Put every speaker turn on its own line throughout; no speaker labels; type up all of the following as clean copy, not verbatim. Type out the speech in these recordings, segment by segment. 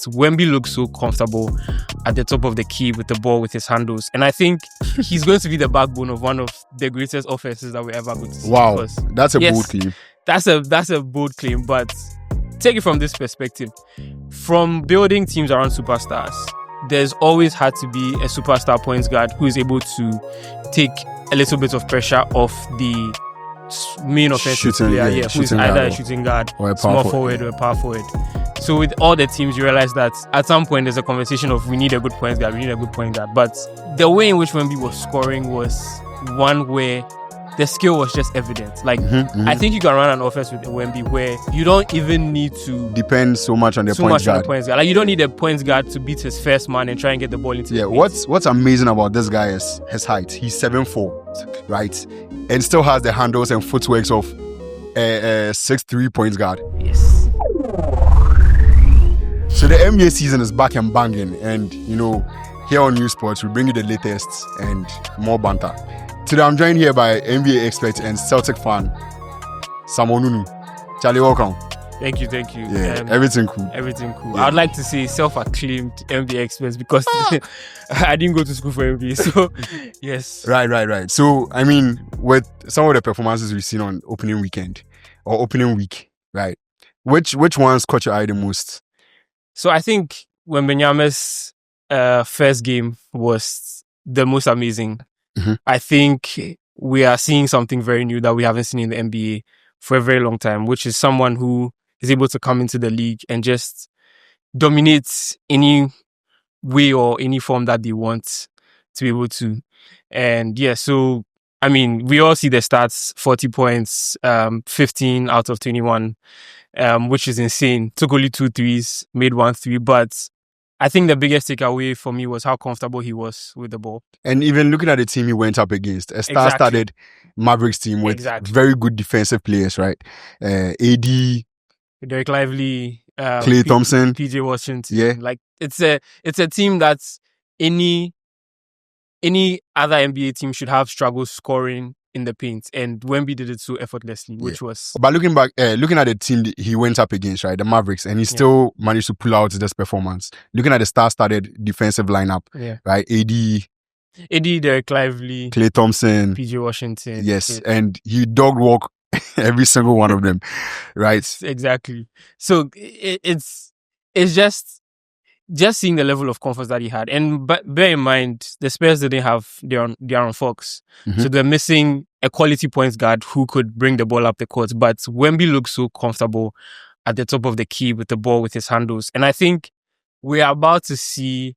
but Wemby looks so comfortable at the top of the key with the ball, with his handles. And I think he's going to be the backbone of one of the greatest offenses that we ever going to see.
Wow, that's a bold claim.
That's a bold claim, but take it from this perspective. From building teams around superstars, there's always had to be a superstar point guard who is able to take a little bit of pressure off the main offensive player, who's either a shooting guard, or a small forward, or a power forward. So with all the teams, you realize that at some point there's a conversation of we need a good point guard. But the way in which Wemby was scoring was one where the skill was just evident. I think you can run an offense with Wemby where you don't even need to
depend so much on the point guard.
Like, you don't need a point guard to beat his first man and try and get the ball into the paint.
What's amazing about this guy is his height. He's 7'4", right? And still has the handles and footworks of a 6'3" point guard.
Yes.
So the NBA season is back and banging, and here on New Sports we bring you the latest and more banter. Today I'm joined here by NBA expert and Celtic fan, Samonunu. Charlie, welcome.
Thank you.
Yeah, everything cool.
Yeah. I'd like to say self-acclaimed NBA experts because I didn't go to school for NBA. So, yes.
Right. So, I mean, with some of the performances we've seen on opening weekend or opening week, right? Which ones caught your eye the most?
So, I think Wembanyama's first game was the most amazing. Mm-hmm. I think we are seeing something very new that we haven't seen in the NBA for a very long time, which is someone who is able to come into the league and just dominate any way or any form that they want to be able to. And so, I mean, we all see the stats, 40 points, 15 out of 21, which is insane. Took only 2 threes, made 1 3, but I think the biggest takeaway for me was how comfortable he was with the ball. And
even looking at the team he went up against, a star-studded Mavericks team with very good defensive players, right? AD,
Derek Lively,
Klay Thompson,
PJ Washington. Yeah, like it's a team that's any other NBA team should have struggled scoring in the paint, and Wemby did it so effortlessly, which was.
But looking back, looking at the team he went up against, right, the Mavericks, and he still managed to pull out this performance. Looking at the star-studded defensive lineup, right, AD,
Derek Lively,
Klay Thompson,
PJ Washington,
yes, and he dog walk every single one of them, right?
Exactly. So it's just seeing the level of comfort that he had. And bear in mind, the Spurs didn't have De'Aaron Fox. Mm-hmm. So they're missing a quality point guard who could bring the ball up the court. But Wemby looks so comfortable at the top of the key with the ball, with his handles. And I think we're about to see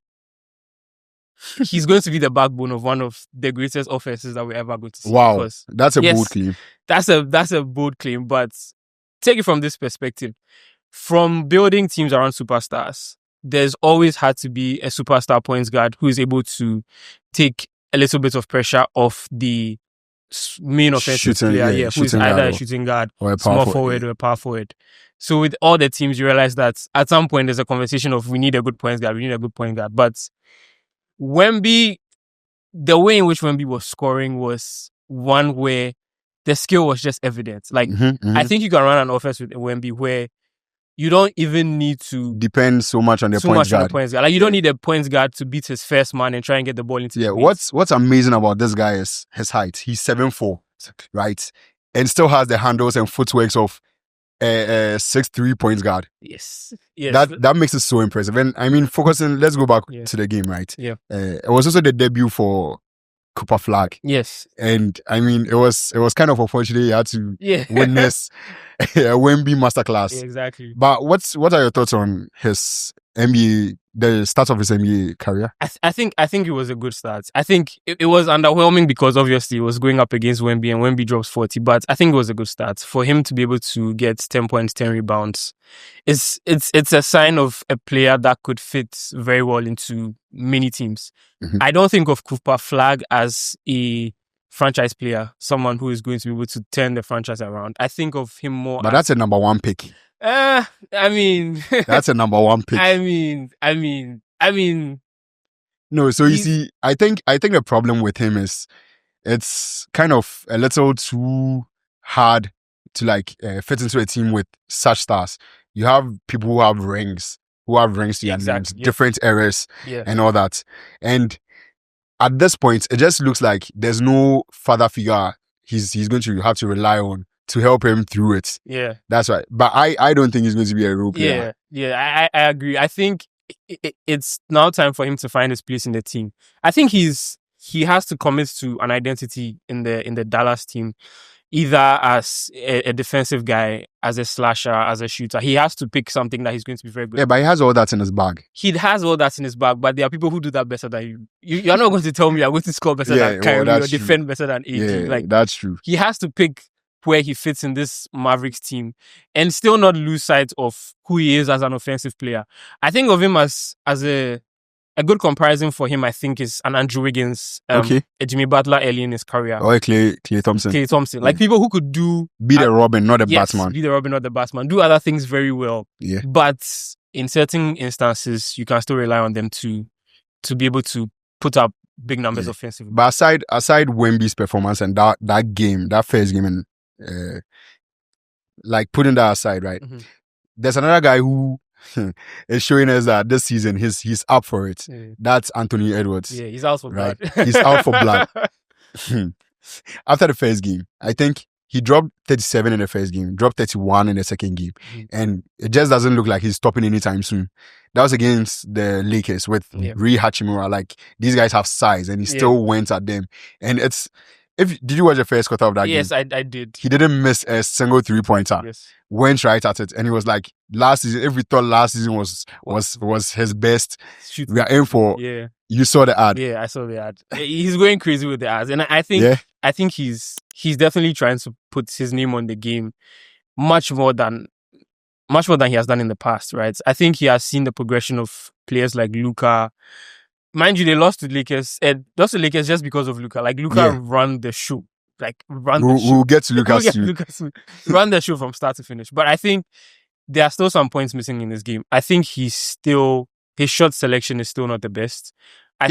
he's going to be the backbone of one of the greatest offenses that we ever going to see.
Wow, that's a bold claim.
That's a bold claim, but take it from this perspective. From building teams around superstars, there's always had to be a superstar point guard who is able to take a little bit of pressure off the main offensive player, who's either a shooting guard, or a small forward, or a power forward. So with all the teams, you realize that at some point there's a conversation of we need a good point guard. But Wemby, the way in which Wemby was scoring was one where the skill was just evident. I think you can run an offense with Wemby where you don't even need to
depend so much on the point guard.
Like, you don't need a point guard to beat his first man and try and get the ball into the paint.
What's amazing about this guy is his height. He's 7'4", right? And still has the handles and footworks of a 6'3" point guard.
Yes.
That makes it so impressive. And I mean, let's go back to the game, right?
Yeah.
It was also the debut for Cooper Flagg.
Yes.
And I mean, it was kind of unfortunate he had to witness a Wemby masterclass.
Yeah, exactly.
But what are your thoughts on his the start of his NBA career?
I think it was a good start. I think it was underwhelming because obviously it was going up against Wemby and Wemby drops 40, but I think it was a good start for him to be able to get 10 points, 10 rebounds. It's a sign of a player that could fit very well into many teams. Mm-hmm. I don't think of Cooper Flagg as a franchise player, someone who is going to be able to turn the franchise around. I think of him more.
But that's a number one pick.
I mean,
that's a number one pick.
I mean.
No, so you see, I think the problem with him is it's kind of a little too hard to fit into a team with such stars. You have people who have rings, who have rings to their names, different eras and all that. And at this point, it just looks like there's no father figure he's going to have to rely on to help him through it.
Yeah.
That's right. But I don't think he's going to be a role player.
Yeah, I agree. I think it's now time for him to find his place in the team. I think he has to commit to an identity in the Dallas team, either as a defensive guy, as a slasher, as a shooter. He has to pick something that he's going to be very good at.
Yeah, but he has all that in his bag.
He has all that in his bag, but there are people who do that better than you. You're not going to tell me you're going to score better than Kyrie or defend better than AD.
Yeah, that's true.
He has to pick where he fits in this Mavericks team and still not lose sight of who he is as an offensive player. I think of him as a good comparison for him, I think, is an Andrew Wiggins, a Jimmy Butler early in his career.
Or Clay Thompson.
Clay Thompson. Like people who could
be the Robin, not the Batman.
Be the Robin, not the Batman. Do other things very well.
Yeah.
But in certain instances, you can still rely on them to be able to put up big numbers offensively.
But aside Wemby's performance and that game, that first game, and like putting that aside, right? Mm-hmm. There's another guy who is showing us that this season he's up for it. Yeah. That's Anthony Edwards.
Yeah, he's out for blood.
He's out for blood. After the first game, I think he dropped 37 in the first game, dropped 31 in the second game. Mm-hmm. And it just doesn't look like he's stopping anytime soon. That was against the Lakers with Rui Hachimura. Like, these guys have size and he still went at them. And did you watch the first quarter of that game?
Yes, I did.
He didn't miss a single 3-pointer.
Yes. Went
right at it. And he was like, last season, if we thought last season was his best, we are in for.
Yeah.
You saw the ad.
Yeah, I saw the ad. He's going crazy with the ads. And I think he's definitely trying to put his name on the game much more than he has done in the past, right? I think he has seen the progression of players like Luka. Mind you, they lost to Lakers. Lost to Lakers just because of Luka. Like, Luka ran the show.
We'll get to Luka soon.
Run the show from start to finish. But I think there are still some points missing in this game. I think his shot selection is still not the best.
I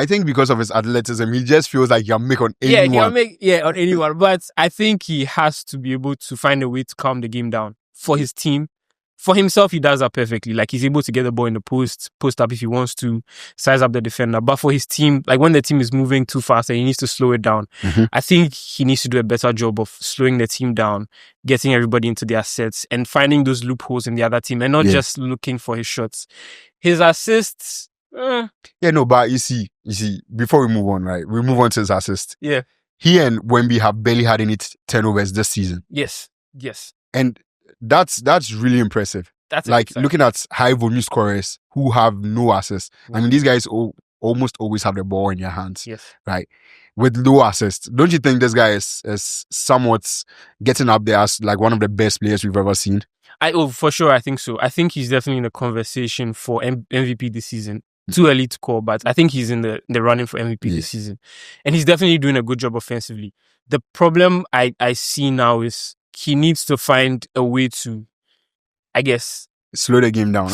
think because of his athleticism, he just feels like he'll make on anyone.
On anyone. But I think he has to be able to find a way to calm the game down for his team. For himself, he does that perfectly. Like, he's able to get the ball in the post up if he wants to, size up the defender. But for his team, like when the team is moving too fast and he needs to slow it down, I think he needs to do a better job of slowing the team down, getting everybody into their sets and finding those loopholes in the other team and not just looking for his shots. His assists...
but you see, before we move on, right? We move on to his assists.
Yeah.
He and Wemby have barely had any turnovers this season.
Yes.
And that's really impressive. That's like looking at high volume scorers who have no assists. I mean, these guys almost always have the ball in their hands.
Yes.
Right. With low assists. Don't you think this guy is somewhat getting up there as like one of the best players we've ever seen?
For sure, I think so. I think he's definitely in the conversation for MVP this season. Too early to call, but I think he's in the running for MVP this season. And he's definitely doing a good job offensively. The problem I see now is he needs to find a way to, I guess...
slow the game down.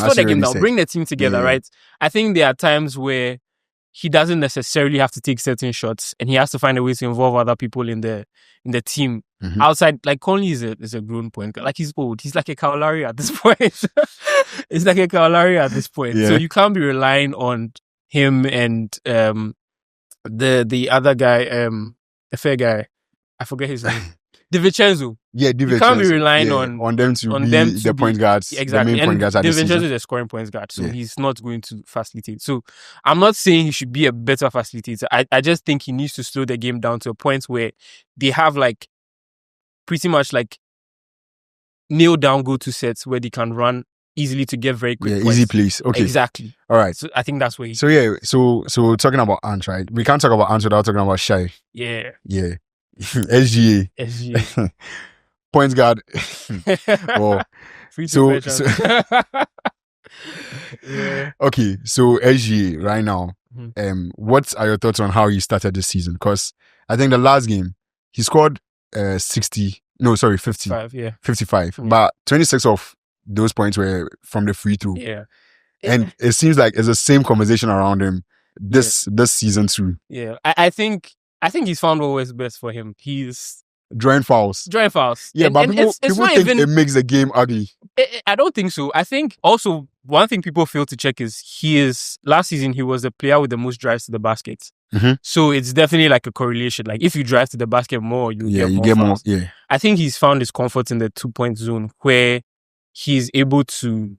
Bring the team together, right? I think there are times where he doesn't necessarily have to take certain shots and he has to find a way to involve other people in the team. Mm-hmm. Outside, like Conley is a grown point guard. Like, he's old. He's like a Kawhi at this point. It's like a Kawhi at this point. Yeah. So you can't be relying on him and the other guy, the fair guy. I forget his name. DiVincenzo.
Yeah, DiVincenzo.
You can't be relying on
them to be the point guards.
Exactly.
The main point guards at the season.
DiVincenzo is a scoring point guard, so he's not going to facilitate. So I'm not saying he should be a better facilitator. I just think he needs to slow the game down to a point where they have like pretty much like nailed down go-to sets where they can run easily to get very quick points.
Easy plays. Okay.
Exactly.
All right.
So I think that's where he...
So talking about Ant, right? We can't talk about Ant without talking about Shai.
Yeah.
SGA. Points guard.
Free to
Okay, so SGA right now, what are your thoughts on how he started this season? Because I think the last game, he scored 50. 55.
Yeah.
55. Yeah. But 26 of those points were from the free throw.
Yeah.
And it seems like it's the same conversation around him this season too.
Yeah. I think he's found what was best for him. He's
drawing fouls.
Yeah,
but people think it makes the game ugly.
I don't think so. I think also one thing people fail to check is last season he was the player with the most drives to the basket. So it's definitely like a correlation. Like if you drive to the basket more, you get more.
Yeah.
I think he's found his comfort in the 2-point zone where he's able to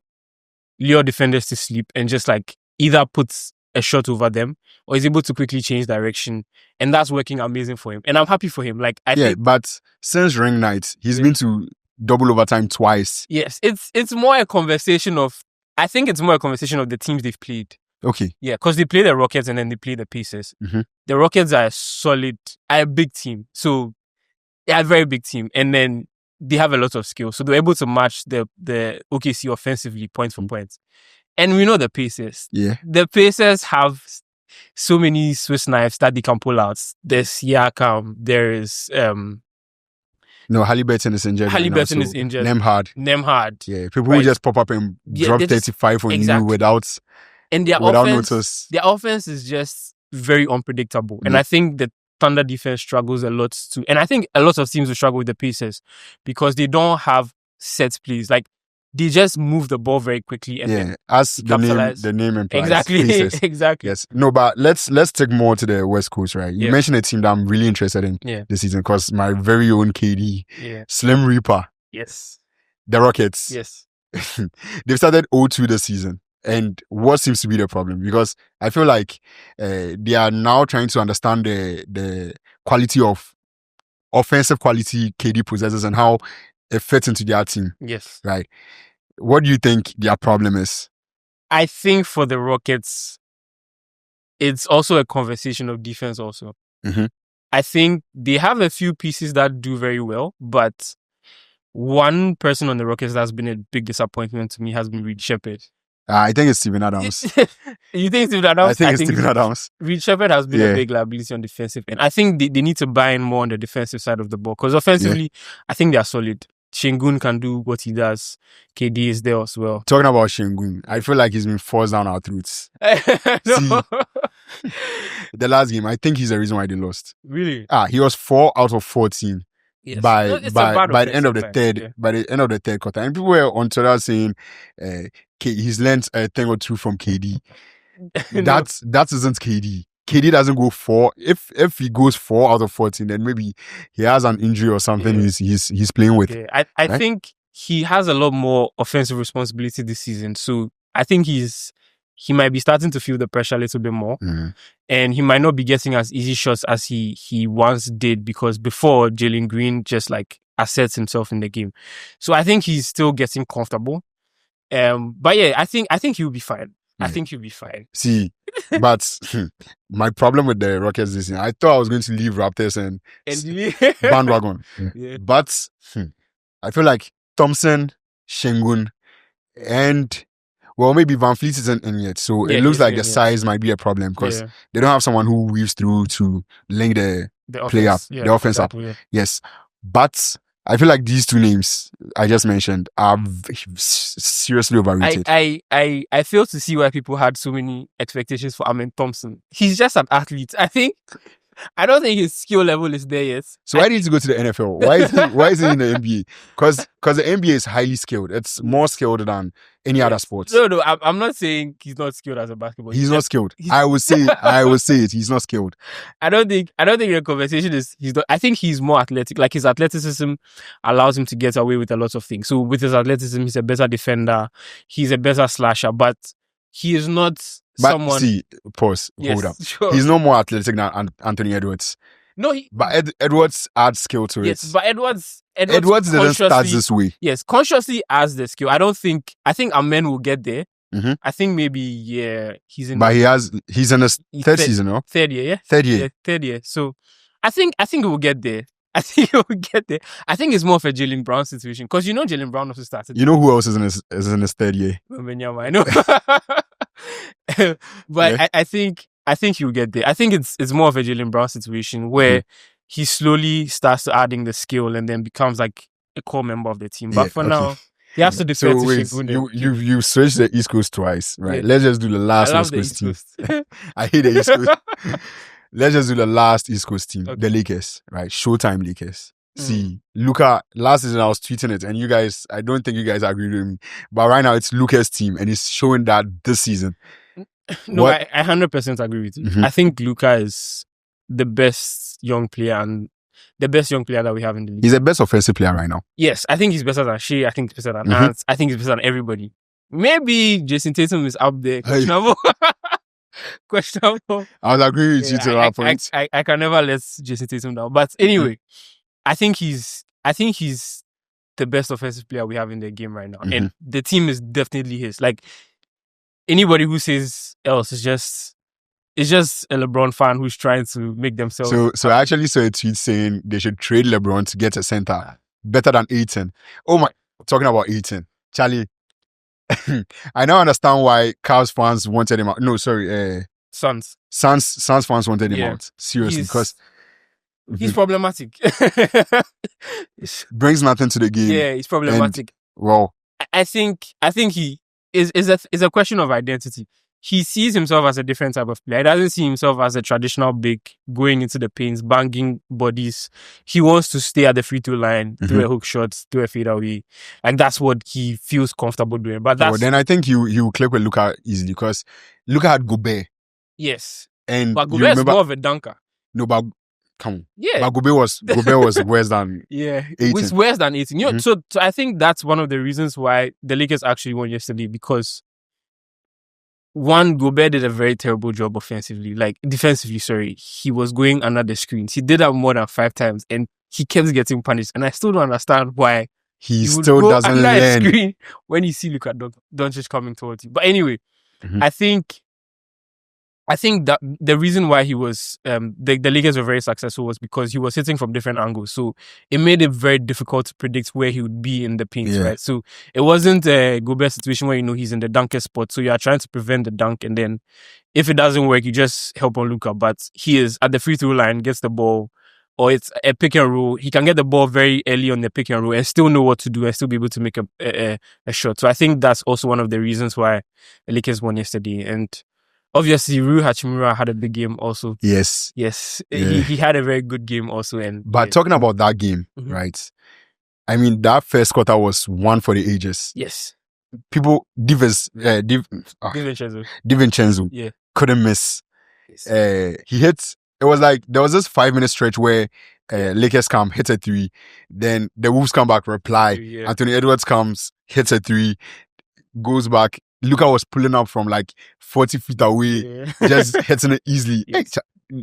lure defenders to sleep and just like either puts a shot over them or is able to quickly change direction, and that's working amazing for him. And I'm happy for him. Like I think,
but since ring night, he's been to double overtime twice.
Yes, it's more a conversation of. I think it's more a conversation of the teams they've played.
Okay.
Yeah, because they play the Rockets and then they play the Pacers. The Rockets are a big team. So they're a very big team. And then they have a lot of skill. So they're able to match the OKC offensively, point for point. And we know the Pacers.
Yeah.
The Pacers have so many Swiss knives that they can pull out. There's Siakam. There's...
No, Halliburton is injured.
Halliburton is injured. Nemhard.
Yeah, people who just pop up and drop 35 on you without...
And without notice. Their offense is just very unpredictable. And I think the Thunder defense struggles a lot too. And I think a lot of teams will struggle with the Pacers because they don't have set plays. Like, they just move the ball very quickly. And
as the name implies.
Exactly.
Pacers.
Exactly.
Yes. No, but let's take more to the West Coast, right? You mentioned a team that I'm really interested in this season because my very own KD, Slim Reaper.
Yes.
The Rockets.
Yes.
They've started 0-2 this season. And what seems to be the problem? Because I feel like they are now trying to understand the quality of offensive quality KD possesses and how it fits into their team.
Yes.
Right. What do you think their problem is?
I think for the Rockets, it's also a conversation of defense also. I think they have a few pieces that do very well, but one person on the Rockets that's been a big disappointment to me has been Reed Shepherd.
I think it's Steven Adams.
You think Steven Adams?
I think it's Steven Adams.
Reed Shepherd has been a big liability on defensive end. I think they need to buy in more on the defensive side of the ball because offensively, I think they are solid. Shingun can do what he does. KD is there as well.
Talking about Shingun, I feel like he's been forced down our throats.
No.
See, the last game, I think he's the reason why they lost.
Really?
He was 4 out of 14.
Yes.
By the end of the third quarter, and people were on Twitter saying he's learned a thing or two from KD. That isn't KD. KD doesn't go 4. If he goes 4 out of 14, then maybe he has an injury or something he's playing with.
Yeah. I think he has a lot more offensive responsibility this season, so I think he might be starting to feel the pressure a little bit more. And he might not be getting as easy shots as he once did because before Jalen Green just like asserts himself in the game. So I think he's still getting comfortable. But yeah, I think he'll be fine. I think he'll be fine.
See, but my problem with the Rockets this year, I thought I was going to leave Raptors and bandwagon. But I feel like Thompson, Shingun, and well, maybe Van Fleet isn't in yet. So it looks like the size might be a problem because they don't have someone who weaves through to link the play up, the offense up. Yes. But I feel like these two names I just mentioned are seriously overrated.
I fail to see why people had so many expectations for Amen Thompson. He's just an athlete. I don't think his skill level is there yet.
So why did he go to the NFL? Why is he in the NBA? Because the NBA is highly skilled. It's more skilled than any other sports.
No, I'm not saying he's not skilled as a basketball.
He's not skilled. I would say it. He's not skilled.
I don't think the conversation is he's not. I think he's more athletic. Like his athleticism allows him to get away with a lot of things. So with his athleticism, he's a better defender. He's a better slasher, but he is not someone.
See, pause. Hold up. Sure. He's no more athletic than Anthony Edwards.
No,
but Edwards adds skill to it.
Yes, but Edwards
doesn't start this way.
Yes, consciously adds the skill. I think Amen will get there. I think maybe he's in.
But he's in his third season, no?
Third year, yeah. Third year. So I think he will get there. I think it's more of a Jaylen Brown situation because Jaylen Brown also started.
You know who else is in his third year?
Wembanyama, I know. But I think he'll get there. I think it's more of a Jaylen Brown situation where he slowly starts to adding the skill and then becomes like a core member of the team. But for now, he has to defer to Shingun.
You switched the East Coast twice, right? Yeah. Let's just do the last East Coast team. I hate the East Coast. Let's just do the last East Coast team, the Lakers, right? Showtime Lakers. See, Luka, last season I was tweeting it, and you guys, I don't think you guys agree with me. But right now it's Luka's team, and he's showing that this season.
No, I 100% agree with you.
Mhm.
I think Luka is the best young player and the best young player that we have in the league.
He's the best offensive player right now.
Yes, I think he's better than Shea. I think he's better than
Mhm.
Ant. I think he's better than everybody. Maybe Jason Tatum is up there.
Hey.
Questionable. Questionable.
I was agreeing with you to that point.
I can never let Jason Tatum down. But anyway, I think he's the best offensive player we have in the game right now. And the team is definitely his. Like, anybody who says else is just a LeBron fan who's trying to make themselves.
So I actually saw a tweet saying they should trade LeBron to get a center better than Ayton. Oh my, talking about Ayton, Charlie. I now understand why Cavs fans wanted him out. No, sorry,
Suns
fans wanted him out. Seriously, because
he's problematic.
Brings nothing to the game.
Yeah, he's problematic.
Well,
I think he is a question of identity. He sees himself as a different type of player. He doesn't see himself as a traditional big going into the paints, banging bodies. He wants to stay at the free throw line, do a hook shot, do a fadeaway, and that's what he feels comfortable doing. But that's
then I think you click with Luka easily because Luka had Gobert.
Yes,
and
but Gobert is more of a dunker.
No, but come on.
Yeah,
but Gobert was worse than 18.
It's worse than 18. You know, so I think that's one of the reasons why the Lakers actually won yesterday, because one, Gobert did a very terrible job defensively, sorry. He was going under the screens. He did that more than 5 times and he kept getting punished. And I still don't understand why
he still doesn't
under
learn
a screen when you see Luka Doncic coming towards you. But anyway, I think that the reason why he was the Lakers were very successful was because he was hitting from different angles. So it made it very difficult to predict where he would be in the paint, right? So it wasn't a Gobert situation where he's in the dunker spot. So you are trying to prevent the dunk, and then if it doesn't work, you just help on Luka. But he is at the free throw line, gets the ball, or it's a pick and roll. He can get the ball very early on the pick and roll and still know what to do and still be able to make a shot. So I think that's also one of the reasons why the Lakers won yesterday. And obviously, Rui Hachimura had a big game also. Yes. Yeah. He had a very good game also.
But talking about that game, right? I mean, that first quarter was one for the ages.
Yes.
People,
DiVincenzo.
DiVincenzo couldn't miss. Yes. He hits. It was like there was this 5-minute stretch where Lakers come, hits a 3, then the Wolves come back, reply. Anthony Edwards comes, hits a 3, goes back. Luka was pulling up from like 40 feet away, just hitting it easily. Yes.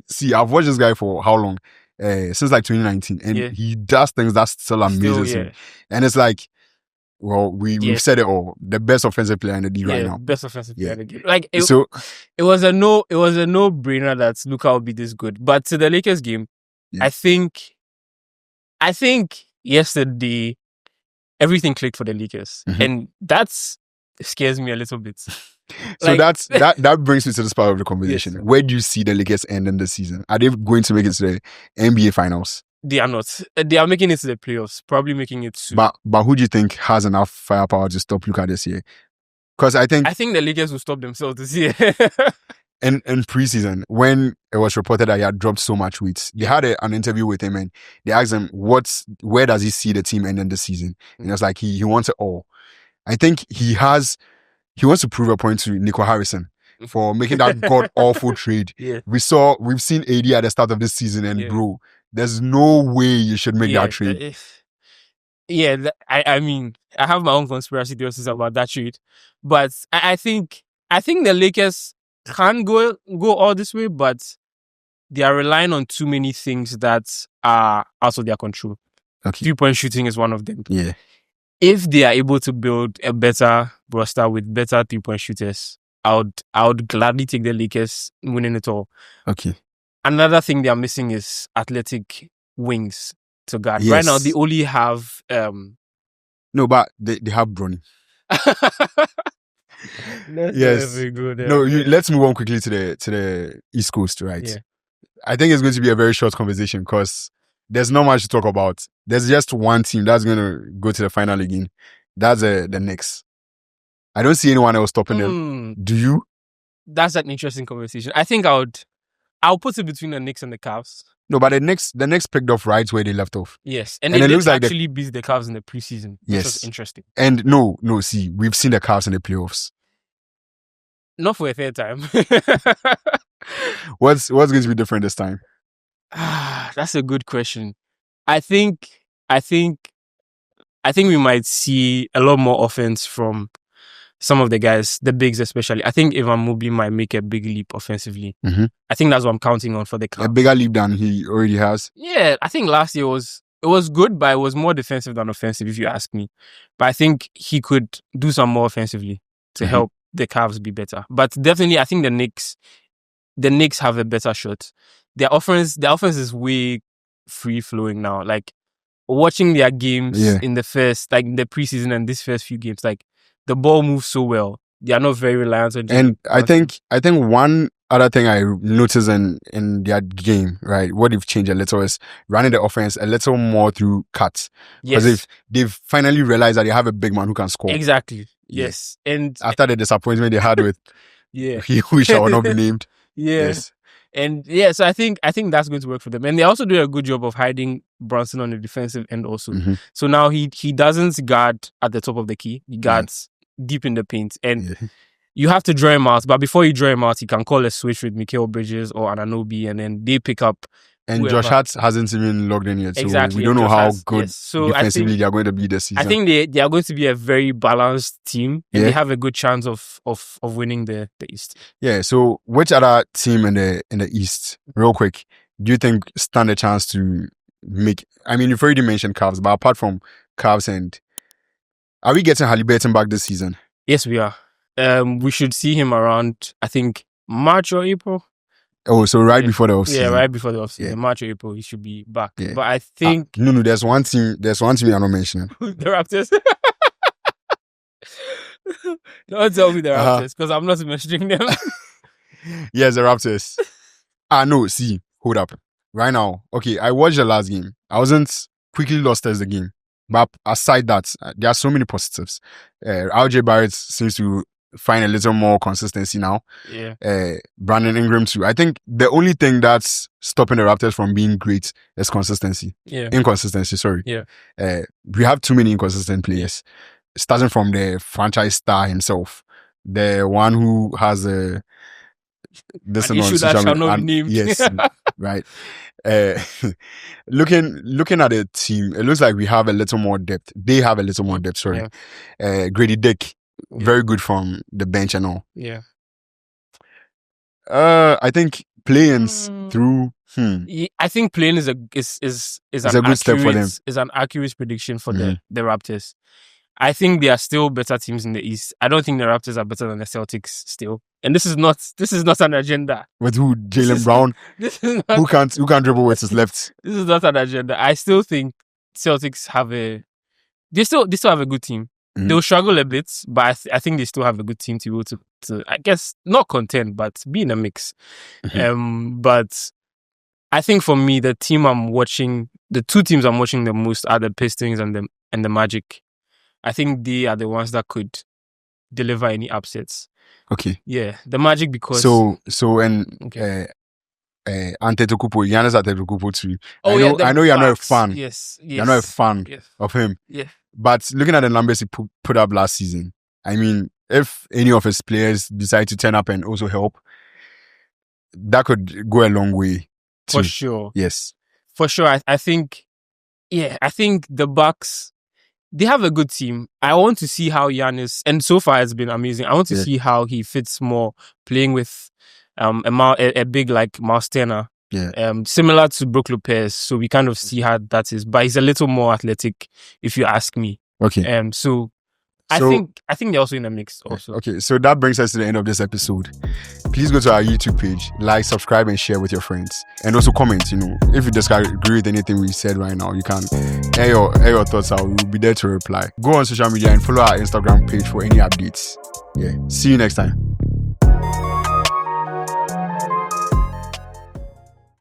See, I've watched this guy for how long? Since like 2019, and he does things that still amazes him. And it's like, well, we've said it all. The best offensive player in the league right now.
Best offensive player in the league. Like it was a no-brainer that Luka would be this good. But to the Lakers game, I think yesterday everything clicked for the Lakers, and that's scares me a little bit.
So that brings me to this part of the conversation. Yes. Where do you see the Lakers end in the season? Are they going to make it to the NBA Finals?
They are not. They are making it to the playoffs. Probably making it to.
But who do you think has enough firepower to stop Luka this year? Because I think
the Lakers will stop themselves this year.
in preseason, when it was reported that he had dropped so much weight, they had an interview with him and they asked him where does he see the team ending the season? And it was like he wants it all. I think he wants to prove a point to Nico Harrison for making that god-awful trade.
Yeah.
We've seen AD at the start of this season, and bro, there's no way you should make that trade.
I mean, I have my own conspiracy theories about that trade, but I think the Lakers can go all this way, but they are relying on too many things that are out of their control.
Okay.
3-point shooting is one of them.
Yeah.
If they are able to build a better roster with better 3-point shooters, I would gladly take the Lakers winning it all.
Okay.
Another thing they are missing is athletic wings to guard.
Yes.
Right now, they only have...
No, but they have Bronny.
Yes. Good,
No, let's move on quickly to the East Coast, right?
Yeah.
I think it's going to be a very short conversation because there's not much to talk about. There's just one team that's going to go to the final again. That's the Knicks. I don't see anyone else stopping them. Do you?
That's an interesting conversation. I think I'll put it between the Knicks and the Cavs.
No, but the next picked off right where they left off.
Yes, and
And
they
it
did
looks like
actually beat the Cavs in the preseason, which was interesting.
And no, see, we've seen the Cavs in the playoffs.
Not for a third time.
What's going to be different this time?
That's a good question. I think we might see a lot more offense from some of the guys, the bigs especially. I think Evan Mobley might make a big leap offensively.
Mm-hmm.
I think that's what I'm counting on for the Cavs.
A bigger leap than he already has.
Yeah, I think last year it was good, but it was more defensive than offensive, if you ask me. But I think he could do some more offensively to help the Cavs be better. But definitely, I think the Knicks have a better shot. Their offense is way free flowing now. Like watching their games in the preseason and this first few games, like the ball moves so well. They are not very reliant on.
And I think one other thing I noticed in their game, right, what they've changed a little is running the offense a little more through cuts. Because they've finally realized that they have a big man who can score.
Exactly. Yes. And
after the disappointment they had with who shall not be named. Yes.
And so I think that's going to work for them. And they also do a good job of hiding Brunson on the defensive end also.
Mm-hmm.
So now he doesn't guard at the top of the key. He guards deep in the paint. And you have to draw him out. But before you draw him out, he can call a switch with Mikal Bridges or Anunoby, and then they pick up.
And
whoever.
Josh Hart hasn't even logged in yet. So
exactly.
we don't know how good defensively
they
are going to be this season.
I think they are going to be a very balanced team. And they have a good chance of winning the East.
Yeah. So which other team in the East, real quick, do you think stand a chance to make? I mean, you've already mentioned Cavs, but apart from Cavs, and are we getting Haliburton back this season?
Yes, we are. We should see him around, I think, March or April.
Oh, so before the offseason.
Yeah, right before the offseason. March or April, he should be back.
Yeah.
But I think
no, there's one team I'm not mentioning.
The Raptors. Don't tell me the Raptors, because I'm not mentioning them.
Yes, the Raptors. No, see, hold up. Right now, okay, I watched the last game. I wasn't quickly lost as the game. But aside that, there are so many positives. RJ Barrett seems to find a little more consistency now.
Yeah.
Brandon Ingram too. I think the only thing that's stopping the Raptors from being great is consistency.
Yeah.
Inconsistency, sorry.
Yeah.
We have too many inconsistent players. Starting from the franchise star himself. The one who has a... This
an issue that shall not be named.
Yes, right. Looking at the team, it looks like we have a little more depth. They have a little more depth, sorry.
Yeah.
Grady Dick, very good from the bench and all.
Yeah.
I think playing through.
I think playing is a good step for them. Is an accurate prediction for the Raptors. I think they are still better teams in the East. I don't think the Raptors are better than the Celtics still. And this is not an agenda.
With who? Jaylen Brown? Who can't dribble with his left?
This is not an agenda. I still think Celtics they still have a good team. Mm-hmm. They'll struggle a bit, but I think they still have a good team to be able to I guess not contend, but be in a mix. Mm-hmm. But I think for me, the two teams I'm watching the most are the Pistons and the Magic. I think they are the ones that could deliver any upsets.
Okay.
Yeah, the Magic because
Antetokounmpo, Giannis Antetokounmpo too. I know you're not a fan.
Yes.
You're not a fan of him.
Yeah.
But looking at the numbers he put up last season, I mean, if any of his players decide to turn up and also help, that could go a long way.
For sure.
Yes.
For sure. I think the Bucks, they have a good team. I want to see how Giannis, and so far it's been amazing. I want to see how he fits more playing with a big like Miles Turner.
Yeah.
Similar to Brook Lopez. So we kind of see how that is. But he's a little more athletic, if you ask me.
Okay.
So I think they're also in the mix also.
Okay, so that brings us to the end of this episode. Please go to our YouTube page, like, subscribe, and share with your friends. And also comment, if you disagree with anything we said right now, you can air your thoughts out. We'll be there to reply. Go on social media and follow our Instagram page for any updates. Yeah. See you next time.